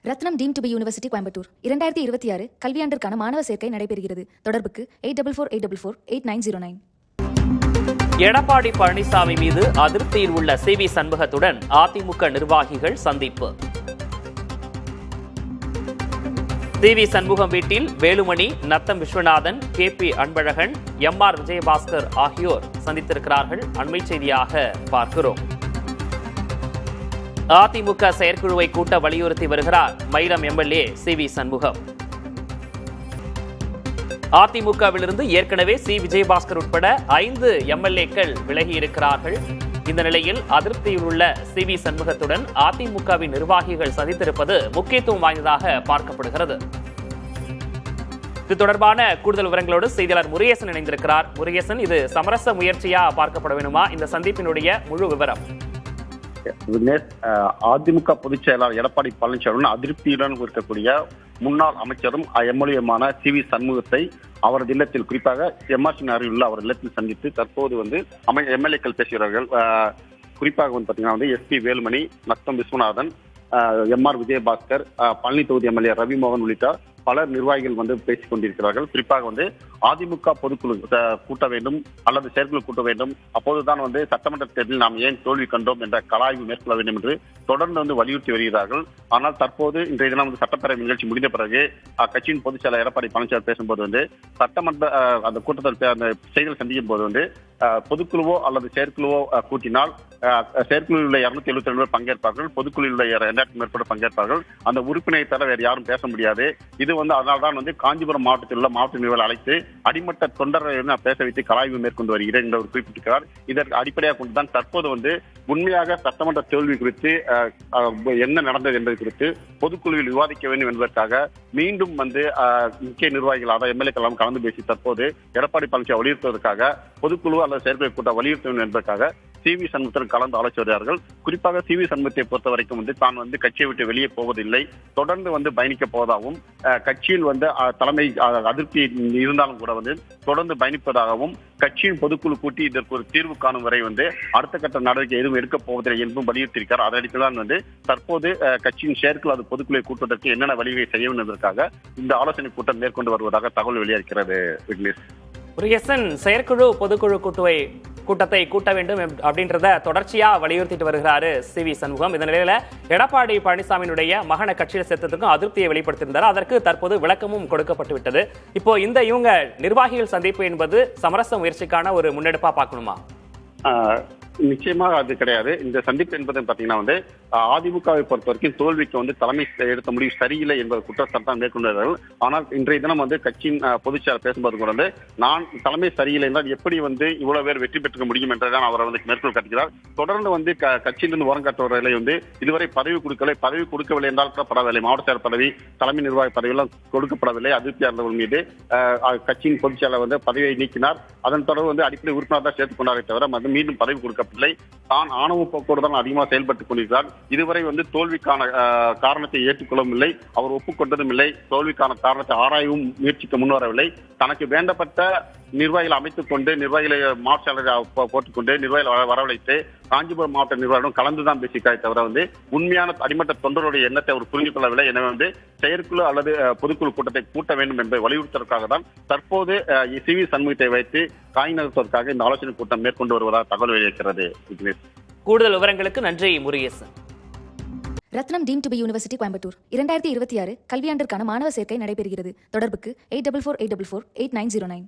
Ratnam deemed to be university Coimbatore 2026 கல்வியாண்டிற்கான மாணவர் சேர்க்கை நடைபெறுகிறது. தொடர்புக்கு 8448448909. எடப்பாடி பழனிசாமி மீது அதிருப்தியில் உள்ள சி.வி. சண்முகத்துடன் அதிமுக நிர்வாகிகள் சந்திப்பு. சி.வி. சண்முகம் வீட்டில் வேலுமணி, நத்தம் விஸ்வநாதன், கே.பி. அன்பழகன், எம்.ஆர். விஜயபாஸ்கர் ஆகியோர் சந்தித்திருக்கிறார்கள். அண்மை செய்தியாக பார்க்கிறோம். அதிமுக செயற்குழுவை கூட்ட வலியுறுத்தி வருகிறார் மயிலம் எம்எல்ஏ சி.வி. சண்முகம். அதிமுகவிலிருந்து ஏற்கனவே சி. விஜயபாஸ்கர் உட்பட 5 எம்எல்ஏக்கள் விலகி இருக்கிறார்கள். இந்த நிலையில் அதிருப்தியில் உள்ள சி.வி. சண்முகத்துடன் அதிமுகவின் நிர்வாகிகள் சந்தித்திருப்பது முக்கியத்துவம் வாய்ந்ததாக பார்க்கப்படுகிறது. இது தொடர்பான கூடுதல் விவரங்களோடு செய்தியாளர் முருகேசன் இணைந்திருக்கிறார். முருகேசன், இது சமரச முயற்சியா பார்க்கப்பட வேண்டுமா? இந்த சந்திப்பினுடைய முழு விவரம். அதிமுக பொதுச் செயலாளர் எடப்பாடி பழனிசாமி அதிருப்தியுடன் இருக்கக்கூடிய முன்னாள் அமைச்சரும் எம்எல்ஏமான சி.வி. சண்முகத்தை அவரது இல்லத்தில், குறிப்பாக எம்ஆர்சி நகரில் உள்ள அவர் இல்லத்தில் சந்தித்து தற்போது எம்எல்ஏக்கள் பேசுகிறார்கள். குறிப்பாக பாத்தீங்கன்னா எஸ்.பி. வேலுமணி, நத்தம் விஸ்வநாதன், எம்.ஆர். விஜயபாஸ்கர், பழனி தொகுதி எம்எல்ஏ ரவிமோகன் உள்ளிட்ட பலர் நிர்வாகிகள் பேசிக் கொண்டிருக்கிறார்கள். குறிப்பாக அதிமுக பொதுக்குழு கூட்ட வேண்டும் அல்லது செயற்குழு கூட்ட வேண்டும், அப்போதுதான் சட்டமன்ற தேர்தலில் நாம் ஏன் தோல்வி கண்டோம் என்ற கலாய்வு மேற்கொள்ள வேண்டும் என்று தொடர்ந்து வலியுறுத்தி வருகிறார்கள். ஆனால் தற்போது இன்றைய தினம் சட்டப்பேரவை நிகழ்ச்சி முடிந்த பிறகு கட்சியின் பொதுச் செயலாளர் எடப்பாடி பழனிசாமி பேசும்போது சட்டமன்ற அந்த கூட்டத்தில் அந்த செய்திகள் சந்திக்கும் போது பொதுக்குழுவோ அல்லது செயற்குழுவோ கூட்டினால் செயற்குழுவில் உள்ள 272 பேர் பங்கேற்பார்கள், பொதுக்குழுவில் உள்ள 2000 மேற்பட்ட பங்கேற்பார்கள். அந்த உறுப்பினரை தவிர வேறு யாரும் பேச முடியாது. இது அதனால்தான் காஞ்சிபுரம் மாவட்டத்தில் உள்ள மாவட்ட நிர்வாகிகள் அழைத்து அடிமட்ட தொண்டர்களை பேச வைத்து கலாய்வு மேற்கொண்டு வருகிறேன் என்று அவர் குறிப்பிட்டிருக்கிறார். இதற்கு அடிப்படையாக கொண்டுதான் தற்போது உண்மையாக சட்டமன்ற தோல்வி குறித்து என்ன நடந்தது என்பது குறித்து பொதுக்குழுவில் விவாதிக்க வேண்டும் என்பதற்காக மீண்டும் முக்கிய நிர்வாகிகள், அதாவது எம்எல்ஏக்கள் கலந்து பேசி தற்போது எடப்பாடி பழனிசாமி வலியுறுத்துவதற்காக பொதுக்குழு அல்லது செயற்குழு கூட்டம் வலியுறுத்த வேண்டும் என்பதற்காக சி.வி. சண்முகத்துடன் கலந்து ஆலோசி வருகிறார்கள். குறிப்பாக சி.வி. சண்முகத்தை பொறுத்த வரைக்கும் தான் கட்சியை விட்டு வெளியே போவதில்லை, தொடர்ந்து பயணிக்க போவதாகவும், கட்சியில் தலைமை அதிருப்தி இருந்தாலும் கூட தொடர்ந்து பயணிப்பதாகவும், கட்சியின் பொதுக்குழு கூட்டி இதற்கு ஒரு தீர்வு காணும் வரை அடுத்த கட்ட நடவடிக்கை எதுவும் எடுக்கப் போவதில்லை என்பதும் வலியுறுத்தியிருக்கிறார். அதற்கு தற்போது கட்சியின் செயற்குழு அது பொதுக்குழுவை கூட்டுவதற்கு என்னென்ன வழிவகை செய்ய வேண்டும் என்பதற்காக இந்த ஆலோசனை கூட்டம் மேற்கொண்டு வருவதாக தகவல் வெளியாகிறது. முருகேசன், செயற்குழு பொதுக்குழு கூட்டத்தை கூட்ட வேண்டும் அப்படின்றத தொடர்ச்சியா வலியுறுத்திட்டு வருகிறாரு சி.வி. சண்முகம். இந்த நிலையில எடப்பாடி பழனிசாமியினுடைய மகனை கட்சியில் சேர்த்ததுக்கும் அதிருப்தியை வெளிப்படுத்தியிருந்தார். அதற்கு தற்போது விளக்கமும் கொடுக்கப்பட்டு விட்டது. இப்போ இவங்க நிர்வாகிகள் சந்திப்பு என்பது சமரச முயற்சிக்கான ஒரு முன்னெடுப்பா பார்க்கணுமா? நிச்சயமாக அது கிடையாது. இந்த சந்திப்பு என்பது பாத்தீங்கன்னா அதிமுகவை பொறுத்த வரைக்கும் தோல்விக்கு தலைமை எடுத்த முடிவு சரியில்லை என்பது குற்றச்சாட்டு மேற்கொண்டார்கள். ஆனால் இன்றைய தினம் கட்சியின் பொதுச் செயலர் பேசும்போது கூட நான் தலைமை சரியில்லை என்றால் எப்படி இவ்வளவு பேர் வெற்றி பெற்றுக்க முடியும் என்றுதான் அவர் மேற்கோள் காட்டுகிறார். தொடர்ந்து கட்சியிலிருந்து ஓரம் காட்டுவவர்களை இதுவரை பதவி கொடுக்கவில்லை என்றால் கூட பரவாயில்லை, மாவட்ட செயலர் பதவி, தலைமை நிர்வாக பதவியெல்லாம் கொடுக்கப்படவில்லை. அதிருப்தியாளர்கள் மீது கட்சியின் பொதுச் செயலர் பதவியை நீக்கினார். அதன் தொடர்பு அடிப்படை உறுப்பினர் தான் சேர்த்துக் கொண்டாரே தவிர மீண்டும் பதவி கொடுக்கப்படவில்லை. தான் ஆணவ போக்கோடு தான் அதிகமாக செயல்பட்டுக் கொண்டிருக்கிறார். இதுவரை தோல்விக்கான காரணத்தை ஏற்றுக்கொள்ளவில்லை, அவர் ஒப்புக்கொண்டதும் இல்லை. தோல்விக்கான காரணத்தை ஆராயவும் முயற்சிக்க முன்வரவில்லை. தனக்கு வேண்டப்பட்ட நிர்வாகிகளை அமைத்துக் கொண்டு, நிர்வாகிகளை மாவட்ட செயலரை போட்டுக்கொண்டு, நிர்வாகிகளை வரவழைத்து காஞ்சிபுரம் மாவட்ட நிர்வாகிகளும் கலந்துதான் பேசிக்காய் தவிர உண்மையான அடிமட்ட தொண்டருடைய எண்ணத்தை அவர் புரிந்து கொள்ளவில்லை. எனவே செயற்குழு அல்லது பொதுக்குழு கூட்டத்தை கூட்ட வேண்டும் என்பதை வலியுறுத்துவதற்காக தான் தற்போது சி.வி. சண்முகத்தை வைத்து காய் நகர்த்துவதற்காக இந்த ஆலோசனை கூட்டம் மேற்கொண்டு வருவதாக தகவல் வெளியிட்டிருக்கிறது. கூடுதல் விவரங்களுக்கு நன்றி Murugesan. Rathnam deemed to be university Coimbatore 2026 கல்வியாண்டிற்கான மாணவர் சேர்க்கை நடைபெறுகிறது. தொடர்புக்கு 8448448909.